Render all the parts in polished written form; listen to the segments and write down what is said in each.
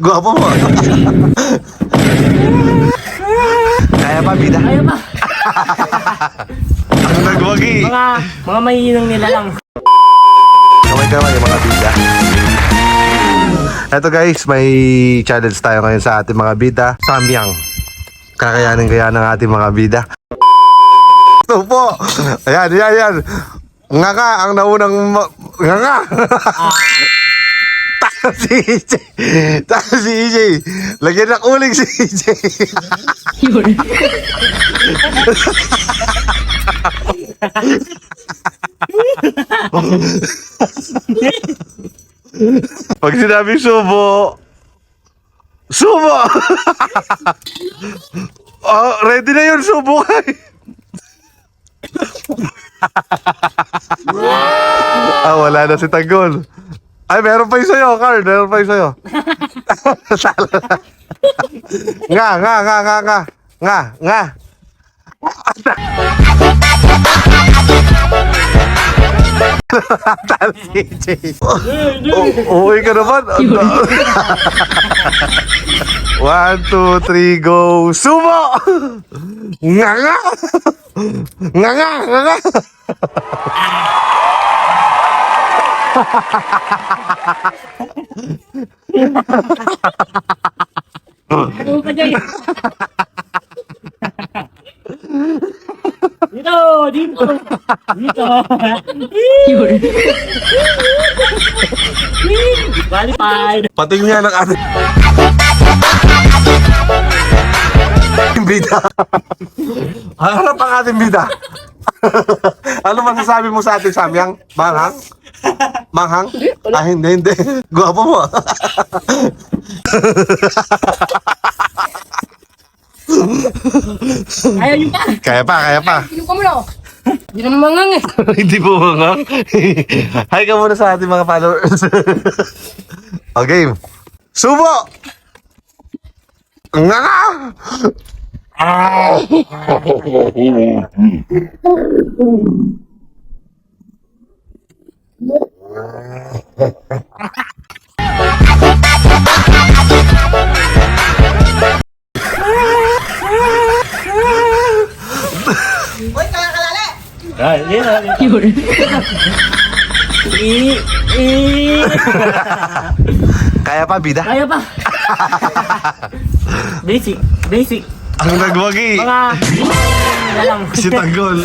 Gwapo mo. Kaya pa, bida? Kaya pa. Ang nagwagi. Mga mahihinang nila lang. Kamay-kamay yung mga bida. Eto guys, may challenge tayo ngayon sa ating mga bida. Samyang. Kakayanin kaya ng ating mga bida. Ito po. Ayan. Nga ang naunang nga. Tayo si EJ. Tayo si EJ. Lagyan ng uling si EJ. Yun. Pag sinabi subo, subo! Oh, ready na yun, subo kay. Wala na si Tanggol. Ay, meron pa yung sa'yo, Carl. Meron pa yung sa'yo. Nga. Tal si EJ. Uwi ka naman. 1, 2, 3, go. Sumo! Nga. Ano ka dyan? Dito. Yun. Qualified. Patingin nga ng ating bida. Harap ang ating bida. Ano masasabi mo sa ating Samyang? Manghang? Manghang? Ah, hindi. Gwapo mo. Kaya nyo pa. Kaya pa. Inom ka muna. Hindi naman mangang eh. Hindi po manghang. Hi ka muna sa ating mga followers. Okay. Subo! Nga! Yun. Kaya pa, bida? Kaya pa. Basic. Ang nagwagi. Mga nila lang. Si Tanggol.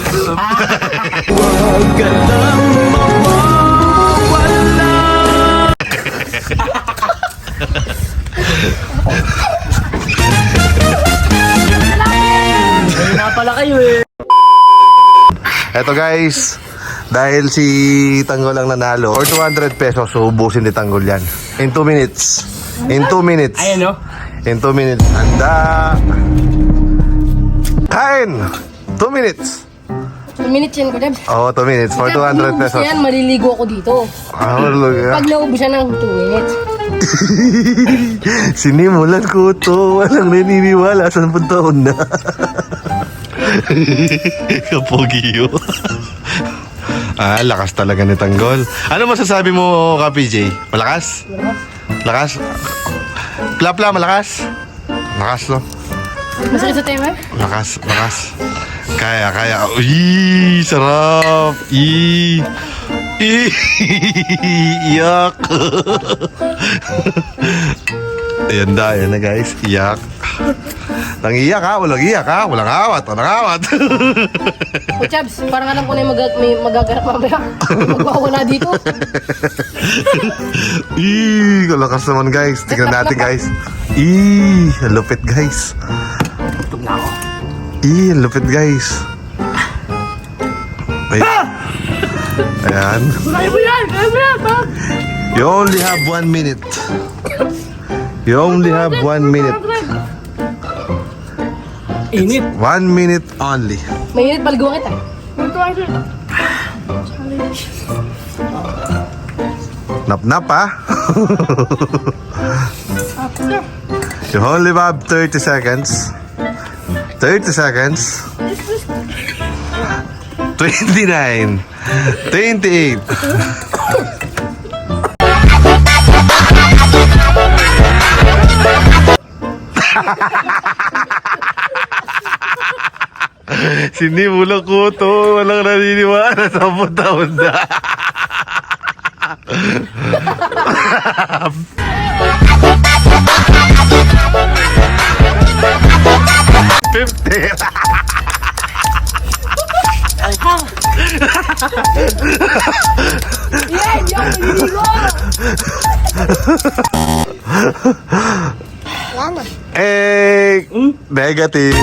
Ayun nga pala kayo eh. Eto guys, dahil si Tanggol ang nanalo, for 200 pesos, ubusin ni Tanggol yan. In 2 minutes. In 2 minutes. Ayan o. In 2 minutes. Handa. Kain! 2 minutes. 2 minutes yan ko, Deb. Oo, 2 minutes. For 200 pesos. Yan, maliligo ako dito. Hallelujah. Pag naubos siya ng 2 minutes. Sinimulan ko to. Walang naniniwala sa taon na. Kapogyo. Lakas talaga ni Tanggol. Ano masasabi mo, ka PJ? Malakas? Lakas? Pla, malakas? Lakas, no? Masakit sa tema? Lakas. Kaya. Uy, sarap. Iyak. Ayan na guys. Iyak. Nangiyak ha? Walang iyak ha? Walang awat. O, Chabs, parang alam ko na yung may magaganap mamaya. Magwawala dito. Kalakas naman guys. Tingnan natin guys. Ang lupit guys. Tug na ako. Ang lupit guys. Ayan. Kaya mo yan. You only have 1 minute. You only have 1 minute. Init. 1 minute only. Mainit, baliguan kita. Nap ha? You only have 30 seconds. 30 seconds. 29. 28. Sinimulan ko to. Walang naniniwala sa 10 taon na. $50. Yan! Yan! Maliligo! Eh, negative.